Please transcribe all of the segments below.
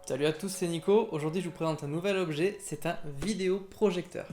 Salut à tous, c'est Nico. Aujourd'hui, je vous présente un nouvel objet, c'est un vidéoprojecteur.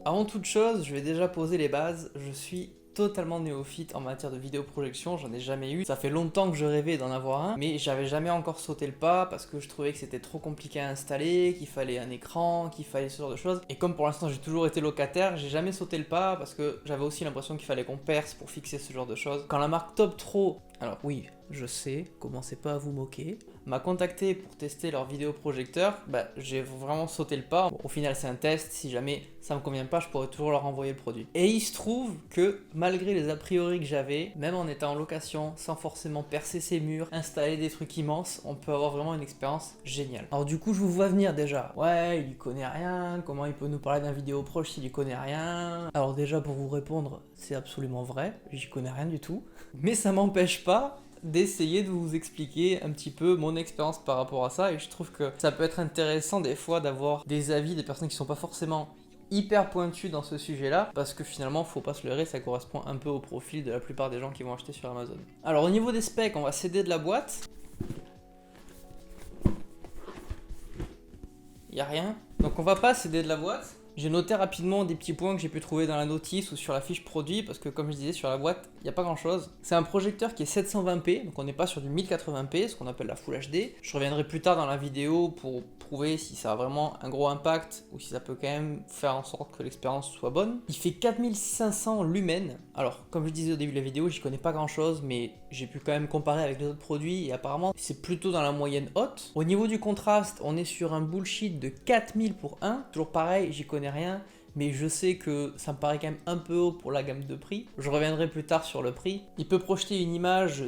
Avant toute chose, je vais déjà poser les bases. Je suis totalement néophyte en matière de vidéoprojection, j'en ai jamais eu. Ça fait longtemps que je rêvais d'en avoir un, mais j'avais jamais encore sauté le pas parce que je trouvais que c'était trop compliqué à installer, qu'il fallait un écran, qu'il fallait ce genre de choses. Et comme pour l'instant j'ai toujours été locataire, j'ai jamais sauté le pas parce que j'avais aussi l'impression qu'il fallait qu'on perce pour fixer ce genre de choses. Quand la marque Toptro, alors oui, je sais, commencez pas à vous moquer, m'a contacté pour tester leur vidéoprojecteur, j'ai vraiment sauté le pas. Bon, au final c'est un test, si jamais ça me convient pas, je pourrais toujours leur envoyer le produit. Et il se trouve que malgré les a priori que j'avais, même en étant en location, sans forcément percer ses murs, installer des trucs immenses, on peut avoir vraiment une expérience géniale. Alors du coup je vous vois venir déjà, ouais il y connaît rien, comment il peut nous parler d'un vidéoproche s'il y connaît rien? Alors déjà pour vous répondre, c'est absolument vrai, j'y connais rien du tout, mais ça m'empêche pas d'essayer de vous expliquer un petit peu mon expérience par rapport à ça, et je trouve que ça peut être intéressant des fois d'avoir des avis des personnes qui sont pas forcément hyper pointus dans ce sujet-là, parce que finalement, faut pas se leurrer, ça correspond un peu au profil de la plupart des gens qui vont acheter sur Amazon. Alors au niveau des specs, on va s'aider de la boîte. Il y a rien. Donc on va pas s'aider de la boîte. J'ai noté rapidement des petits points que j'ai pu trouver dans la notice ou sur la fiche produit, parce que comme je disais sur la boîte, il n'y a pas grand chose. C'est un projecteur qui est 720p, donc on n'est pas sur du 1080p, ce qu'on appelle la Full HD. Je reviendrai plus tard dans la vidéo pour prouver si ça a vraiment un gros impact ou si ça peut quand même faire en sorte que l'expérience soit bonne. Il fait 4500 lumens. Alors comme je disais au début de la vidéo, j'y connais pas grand chose, mais j'ai pu quand même comparer avec les autres produits et apparemment c'est plutôt dans la moyenne haute. Au niveau du contraste, on est sur un bullshit de 4000 pour 1. Toujours pareil, j'y connais rien, mais je sais que ça me paraît quand même un peu haut pour la gamme de prix. Je reviendrai plus tard sur le prix. Il peut projeter une image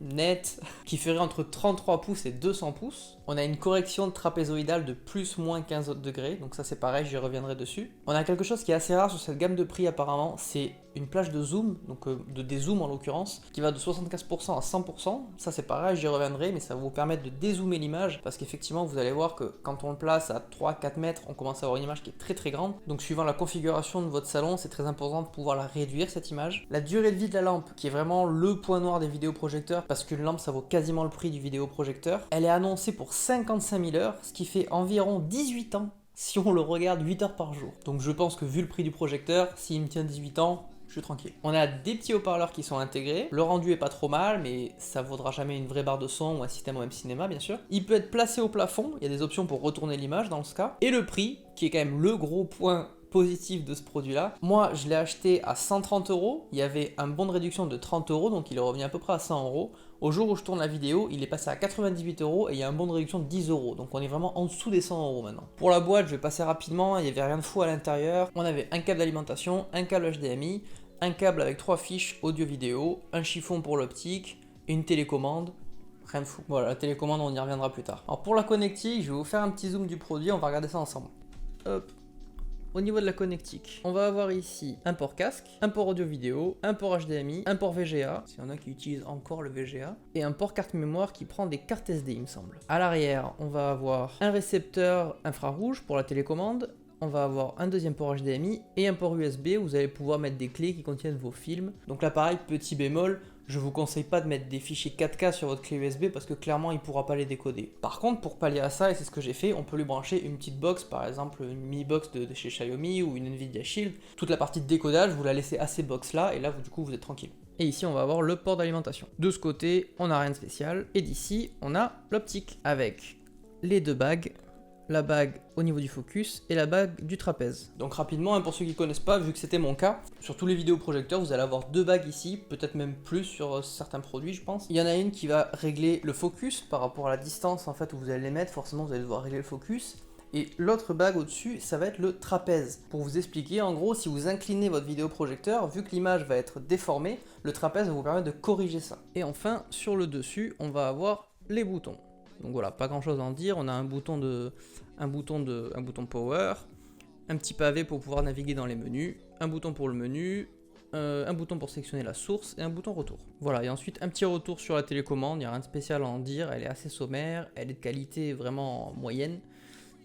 nette qui ferait entre 33 pouces et 200 pouces. On a une correction trapézoïdale de plus/- 15 degrés, donc ça c'est pareil, j'y reviendrai dessus. On a quelque chose qui est assez rare sur cette gamme de prix apparemment, c'est une plage de zoom, donc de dézoom en l'occurrence, qui va de 75% à 100%. Ça c'est pareil, j'y reviendrai, mais ça va vous permettre de dézoomer l'image, parce qu'effectivement vous allez voir que quand on le place à 3-4 mètres, on commence à avoir une image qui est très très grande. Donc suivant la configuration de votre salon, c'est très important de pouvoir la réduire cette image. La durée de vie de la lampe, qui est vraiment le point noir des vidéoprojecteurs, parce qu'une lampe ça vaut quasiment le prix du vidéoprojecteur, elle est annoncée pour 55 000 heures, ce qui fait environ 18 ans si on le regarde 8 heures par jour. Donc je pense que vu le prix du projecteur, s'il me tient 18 ans, je suis tranquille. On a des petits haut-parleurs qui sont intégrés, le rendu est pas trop mal, mais ça vaudra jamais une vraie barre de son ou un système OM Cinéma bien sûr. Il peut être placé au plafond, il y a des options pour retourner l'image dans ce cas. Et le prix, qui est quand même le gros point positif de ce produit-là. Moi, je l'ai acheté à 130 €. Il y avait un bon de réduction de 30 €, donc il est revenu à peu près à 100 €. Au jour où je tourne la vidéo, il est passé à 98 € et il y a un bon de réduction de 10 €. Donc on est vraiment en dessous des 100 € maintenant. Pour la boîte, je vais passer rapidement. Il n'y avait rien de fou à l'intérieur. On avait un câble d'alimentation, un câble HDMI, un câble avec 3 fiches audio-vidéo, un chiffon pour l'optique, une télécommande. Rien de fou. Voilà, la télécommande, on y reviendra plus tard. Alors pour la connectique, je vais vous faire un petit zoom du produit. On va regarder ça ensemble. Hop. Au niveau de la connectique, on va avoir ici un port casque, un port audio-vidéo, un port HDMI, un port VGA, s'il y en a qui utilisent encore le VGA, et un port carte mémoire qui prend des cartes SD, il me semble. À l'arrière, on va avoir un récepteur infrarouge pour la télécommande, on va avoir un deuxième port HDMI et un port USB où vous allez pouvoir mettre des clés qui contiennent vos films. Donc là pareil, petit bémol, je vous conseille pas de mettre des fichiers 4K sur votre clé USB parce que clairement il pourra pas les décoder. Par contre, pour pallier à ça, et c'est ce que j'ai fait, on peut lui brancher une petite box, par exemple une mini box de chez Xiaomi ou une Nvidia Shield. Toute la partie de décodage, vous la laissez à ces box là et là du coup vous êtes tranquille. Et ici on va avoir le port d'alimentation. De ce côté, on n'a rien de spécial. Et d'ici, on a l'optique avec les deux bagues. La bague au niveau du focus et la bague du trapèze. Donc rapidement, pour ceux qui ne connaissent pas, vu que c'était mon cas, sur tous les vidéoprojecteurs, vous allez avoir deux bagues ici, peut-être même plus sur certains produits, je pense. Il y en a une qui va régler le focus par rapport à la distance en fait où vous allez les mettre, forcément vous allez devoir régler le focus. Et l'autre bague au-dessus, ça va être le trapèze. Pour vous expliquer, en gros, si vous inclinez votre vidéoprojecteur, vu que l'image va être déformée, le trapèze va vous permettre de corriger ça. Et enfin, sur le dessus, on va avoir les boutons. Donc voilà, pas grand chose à en dire, on a un bouton power, un petit pavé pour pouvoir naviguer dans les menus, un bouton pour le menu, un bouton pour sélectionner la source et un bouton retour. Voilà, et ensuite un petit retour sur la télécommande, il n'y a rien de spécial à en dire, elle est assez sommaire, elle est de qualité vraiment moyenne,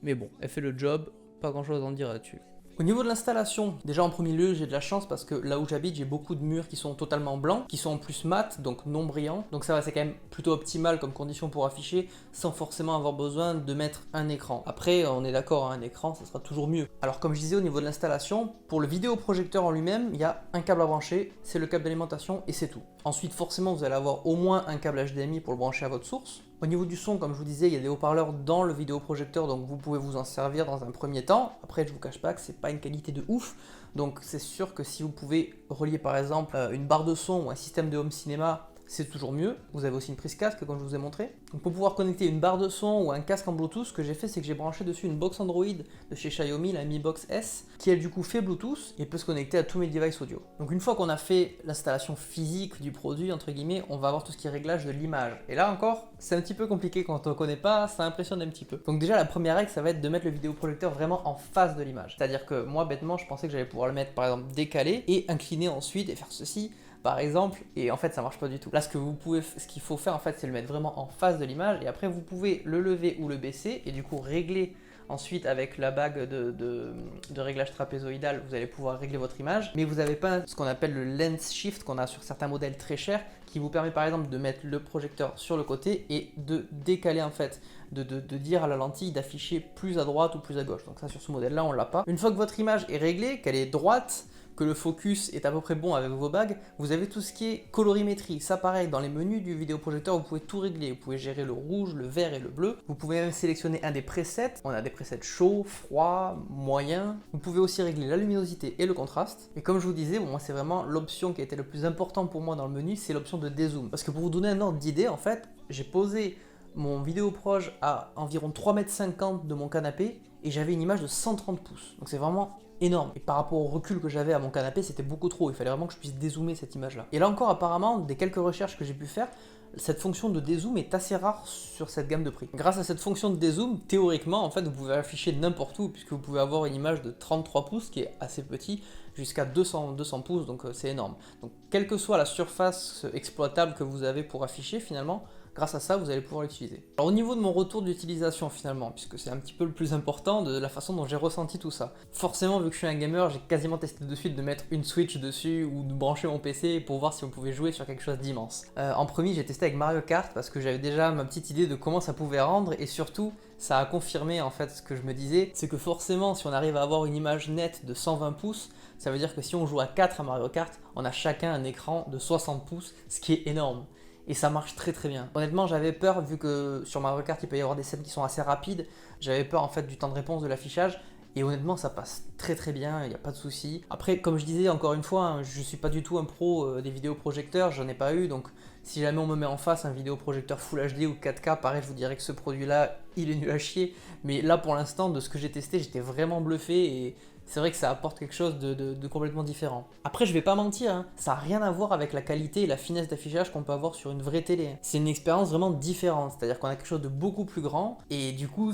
mais bon, elle fait le job, pas grand chose à en dire là-dessus. Au niveau de l'installation, déjà en premier lieu j'ai de la chance parce que là où j'habite j'ai beaucoup de murs qui sont totalement blancs, qui sont en plus mat, donc non brillants, donc ça va, c'est quand même plutôt optimal comme condition pour afficher sans forcément avoir besoin de mettre un écran. Après on est d'accord, un écran ça sera toujours mieux. Alors comme je disais au niveau de l'installation, pour le vidéoprojecteur en lui-même, il y a un câble à brancher, c'est le câble d'alimentation et c'est tout. Ensuite forcément vous allez avoir au moins un câble HDMI pour le brancher à votre source. Au niveau du son, comme je vous disais, il y a des haut-parleurs dans le vidéoprojecteur, donc vous pouvez vous en servir dans un premier temps. Après, je vous cache pas que c'est pas une qualité de ouf, donc c'est sûr que si vous pouvez relier par exemple une barre de son ou un système de home cinéma, c'est toujours mieux. Vous avez aussi une prise casque comme je vous ai montré. Donc pour pouvoir connecter une barre de son ou un casque en Bluetooth, ce que j'ai fait c'est que j'ai branché dessus une box Android de chez Xiaomi, la Mi Box S, qui elle du coup fait Bluetooth et peut se connecter à tous mes devices audio. Donc une fois qu'on a fait l'installation physique du produit, entre guillemets, on va avoir tout ce qui est réglage de l'image. Et là encore, c'est un petit peu compliqué quand on ne connaît pas, ça impressionne un petit peu. Donc déjà la première règle, ça va être de mettre le vidéoprojecteur vraiment en face de l'image. C'est-à-dire que moi bêtement, je pensais que j'allais pouvoir le mettre par exemple décalé et incliné ensuite et faire ceci par exemple, et en fait ça marche pas du tout. Là ce qu'il faut faire en fait c'est le mettre vraiment en face de l'image et après vous pouvez le lever ou le baisser et du coup régler ensuite avec la bague de réglage trapézoïdal, vous allez pouvoir régler votre image, mais vous n'avez pas ce qu'on appelle le lens shift qu'on a sur certains modèles très chers qui vous permet par exemple de mettre le projecteur sur le côté et de décaler en fait, de dire à la lentille d'afficher plus à droite ou plus à gauche. Donc ça sur ce modèle là on l'a pas. Une fois que votre image est réglée, qu'elle est droite, que le focus est à peu près bon avec vos bagues, vous avez tout ce qui est colorimétrie. Ça pareil, dans les menus du vidéoprojecteur, vous pouvez tout régler. Vous pouvez gérer le rouge, le vert et le bleu. Vous pouvez même sélectionner un des presets. On a des presets chaud, froid, moyen. Vous pouvez aussi régler la luminosité et le contraste. Et comme je vous disais, bon, moi c'est vraiment l'option qui a été le plus importante pour moi dans le menu, c'est l'option de dézoom. Parce que pour vous donner un ordre d'idée, en fait, j'ai posé mon vidéoproj à environ 3,50 m de mon canapé et j'avais une image de 130 pouces. Donc c'est vraiment énorme. Et par rapport au recul que j'avais à mon canapé, c'était beaucoup trop. Il fallait vraiment que je puisse dézoomer cette image-là. Et là encore, apparemment, des quelques recherches que j'ai pu faire, cette fonction de dézoom est assez rare sur cette gamme de prix. Grâce à cette fonction de dézoom, théoriquement, en fait, vous pouvez afficher n'importe où, puisque vous pouvez avoir une image de 33 pouces, qui est assez petit, jusqu'à 200 pouces, donc c'est énorme. Donc, quelle que soit la surface exploitable que vous avez pour afficher, finalement, grâce à ça, vous allez pouvoir l'utiliser. Alors au niveau de mon retour d'utilisation finalement, puisque c'est un petit peu le plus important de la façon dont j'ai ressenti tout ça. Forcément, vu que je suis un gamer, j'ai quasiment testé de suite de mettre une Switch dessus ou de brancher mon PC pour voir si on pouvait jouer sur quelque chose d'immense. En premier, j'ai testé avec Mario Kart parce que j'avais déjà ma petite idée de comment ça pouvait rendre et surtout, ça a confirmé en fait ce que je me disais, c'est que forcément, si on arrive à avoir une image nette de 120 pouces, ça veut dire que si on joue à 4 à Mario Kart, on a chacun un écran de 60 pouces, ce qui est énorme. Et ça marche très très bien. Honnêtement, j'avais peur, vu que sur Mario Kart, il peut y avoir des scènes qui sont assez rapides, j'avais peur en fait du temps de réponse de l'affichage, et honnêtement, ça passe très très bien, il n'y a pas de souci. Après, comme je disais encore une fois, hein, je suis pas du tout un pro des vidéoprojecteurs, j'en ai pas eu, donc si jamais on me met en face un vidéoprojecteur Full HD ou 4K, pareil, je vous dirais que ce produit-là, il est nul à chier. Mais là, pour l'instant, de ce que j'ai testé, j'étais vraiment bluffé et c'est vrai que ça apporte quelque chose de complètement différent. Après, je vais pas mentir, hein, ça n'a rien à voir avec la qualité et la finesse d'affichage qu'on peut avoir sur une vraie télé. C'est une expérience vraiment différente, c'est-à-dire qu'on a quelque chose de beaucoup plus grand et du coup,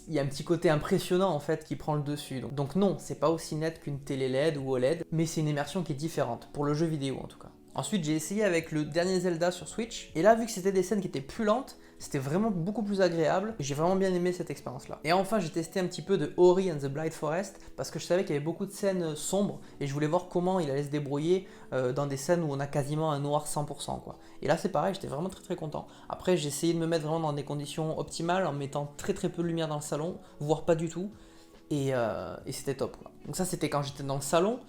il y a un petit côté impressionnant en fait qui prend le dessus. Donc non, c'est pas aussi net qu'une télé LED ou OLED, mais c'est une immersion qui est différente, pour le jeu vidéo en tout cas. Ensuite, j'ai essayé avec le dernier Zelda sur Switch, et là, vu que c'était des scènes qui étaient plus lentes, c'était vraiment beaucoup plus agréable, et j'ai vraiment bien aimé cette expérience-là. Et enfin, j'ai testé un petit peu de Ori and the Blind Forest, parce que je savais qu'il y avait beaucoup de scènes sombres, et je voulais voir comment il allait se débrouiller dans des scènes où on a quasiment un noir 100%, quoi. Et là, c'est pareil, j'étais vraiment très très content. Après, j'ai essayé de me mettre vraiment dans des conditions optimales, en mettant très très peu de lumière dans le salon, voire pas du tout, et c'était top, quoi. Donc ça, c'était quand j'étais dans le salon.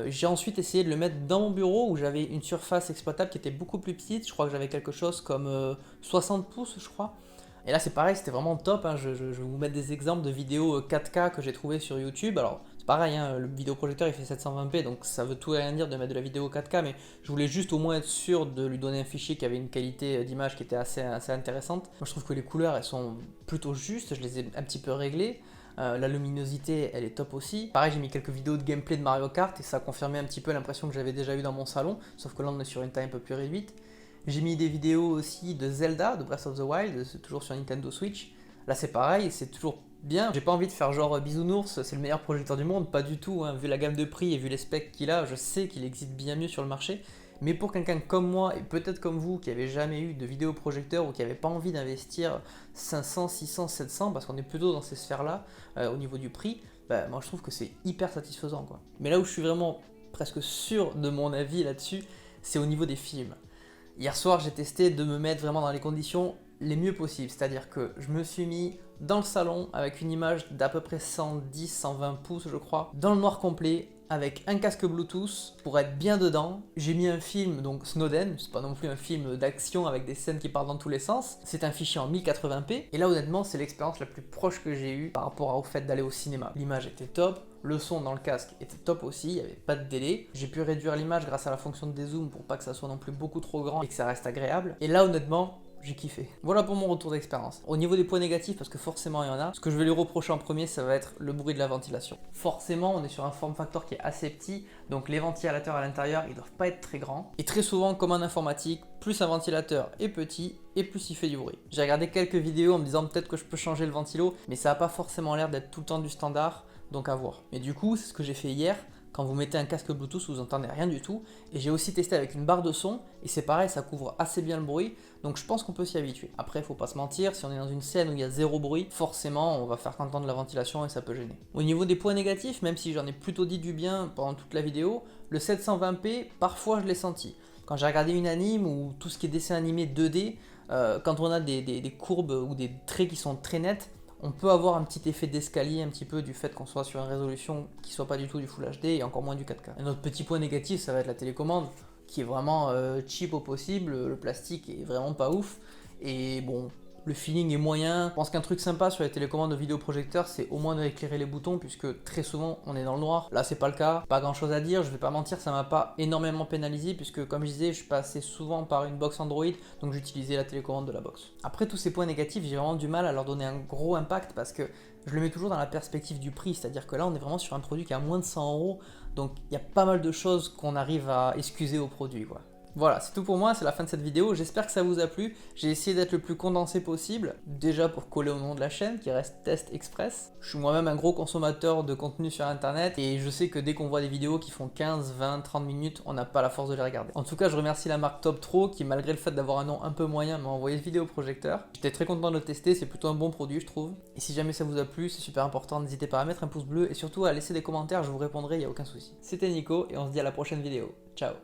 J'ai ensuite essayé de le mettre dans mon bureau où j'avais une surface exploitable qui était beaucoup plus petite. Je crois que j'avais quelque chose comme 60 pouces, je crois. Et là, c'est pareil, c'était vraiment top. Hein. Je vais vous mettre des exemples de vidéos 4K que j'ai trouvées sur YouTube. Alors, c'est pareil, hein, le vidéoprojecteur il fait 720p, donc ça veut tout et rien dire de mettre de la vidéo 4K, mais je voulais juste au moins être sûr de lui donner un fichier qui avait une qualité d'image qui était assez intéressante. Moi, je trouve que les couleurs, elles sont plutôt justes. Je les ai un petit peu réglées. La luminosité elle est top aussi. Pareil, j'ai mis quelques vidéos de gameplay de Mario Kart et ça a confirmé un petit peu l'impression que j'avais déjà eu dans mon salon, sauf que là on est sur une taille un peu plus réduite. J'ai mis des vidéos aussi de Zelda, de Breath of the Wild, c'est toujours sur Nintendo Switch. Là c'est pareil, c'est toujours bien. J'ai pas envie de faire genre bisounours, c'est le meilleur projecteur du monde, pas du tout, hein. Vu la gamme de prix et vu les specs qu'il a, je sais qu'il existe bien mieux sur le marché. Mais pour quelqu'un comme moi, et peut-être comme vous, qui avait jamais eu de vidéoprojecteur ou qui n'avait pas envie d'investir 500, 600, 700, parce qu'on est plutôt dans ces sphères-là, au niveau du prix, bah, moi je trouve que c'est hyper satisfaisant, quoi. Mais là où je suis vraiment presque sûr de mon avis là-dessus, c'est au niveau des films. Hier soir, j'ai testé de me mettre vraiment dans les conditions les mieux possibles, c'est-à-dire que je me suis mis dans le salon avec une image d'à peu près 110-120 pouces, je crois, dans le noir complet, avec un casque Bluetooth pour être bien dedans. J'ai mis un film, donc Snowden, c'est pas non plus un film d'action avec des scènes qui partent dans tous les sens, c'est un fichier en 1080p, et là honnêtement c'est l'expérience la plus proche que j'ai eue par rapport au fait d'aller au cinéma. L'image était top, le son dans le casque était top aussi, il n'y avait pas de délai. J'ai pu réduire l'image grâce à la fonction de dézoom pour pas que ça soit non plus beaucoup trop grand et que ça reste agréable. Et là honnêtement, j'ai kiffé. Voilà pour mon retour d'expérience. Au niveau des points négatifs, parce que forcément il y en a, ce que je vais lui reprocher en premier, ça va être le bruit de la ventilation. Forcément, on est sur un form factor qui est assez petit, donc les ventilateurs à l'intérieur, ils doivent pas être très grands. Et très souvent, comme en informatique, plus un ventilateur est petit, et plus il fait du bruit. J'ai regardé quelques vidéos en me disant peut-être que je peux changer le ventilo, mais ça n'a pas forcément l'air d'être tout le temps du standard, donc à voir. Mais du coup, c'est ce que j'ai fait hier. Quand vous mettez un casque Bluetooth, vous n'entendez rien du tout. Et j'ai aussi testé avec une barre de son, et c'est pareil, ça couvre assez bien le bruit, donc je pense qu'on peut s'y habituer. Après, il faut pas se mentir, si on est dans une scène où il y a zéro bruit, forcément, on va faire qu'entendre la ventilation et ça peut gêner. Au niveau des points négatifs, même si j'en ai plutôt dit du bien pendant toute la vidéo, le 720p, parfois je l'ai senti. Quand j'ai regardé une anime ou tout ce qui est dessin animé 2D, quand on a des courbes ou des traits qui sont très nets, on peut avoir un petit effet d'escalier un petit peu du fait qu'on soit sur une résolution qui soit pas du tout du Full HD et encore moins du 4K. Un autre petit point négatif, ça va être la télécommande qui est vraiment cheap au possible, le plastique est vraiment pas ouf et bon, le feeling est moyen. Je pense qu'un truc sympa sur les télécommandes de vidéoprojecteurs, c'est au moins de éclairer les boutons puisque très souvent on est dans le noir. Là c'est pas le cas, pas grand chose à dire, je vais pas mentir, ça m'a pas énormément pénalisé puisque comme je disais, je passais souvent par une box Android, donc j'utilisais la télécommande de la box. Après tous ces points négatifs, j'ai vraiment du mal à leur donner un gros impact parce que je le mets toujours dans la perspective du prix, c'est-à-dire que là on est vraiment sur un produit qui est à moins de 100 €, donc il y a pas mal de choses qu'on arrive à excuser au produit, quoi. Voilà, c'est tout pour moi, c'est la fin de cette vidéo, j'espère que ça vous a plu. J'ai essayé d'être le plus condensé possible, déjà pour coller au nom de la chaîne qui reste Test Express. Je suis moi-même un gros consommateur de contenu sur internet et je sais que dès qu'on voit des vidéos qui font 15, 20, 30 minutes, on n'a pas la force de les regarder. En tout cas, je remercie la marque TopTro qui, malgré le fait d'avoir un nom un peu moyen, m'a envoyé ce vidéoprojecteur. J'étais très content de le tester, c'est plutôt un bon produit je trouve. Et si jamais ça vous a plu, c'est super important, n'hésitez pas à mettre un pouce bleu et surtout à laisser des commentaires, je vous répondrai, il n'y a aucun souci. C'était Nico et on se dit à la prochaine vidéo. Ciao.